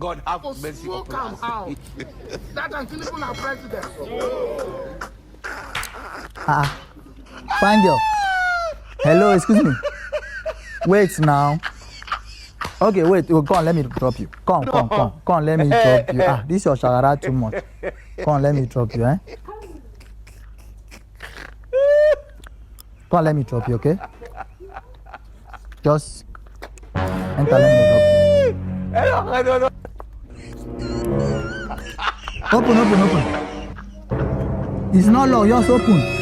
God have Oh, mercy smoke upon am us. out. That and Tinubu na president. Fine girl. Hello, excuse me. Wait now. Okay, wait. Oh, come on, let me drop you. Come, let me drop you. This your shagara too much. Come on, let me drop you, eh? Come on, let me drop you, okay? Just enter, let me drop you. Open. It's not locked, just open.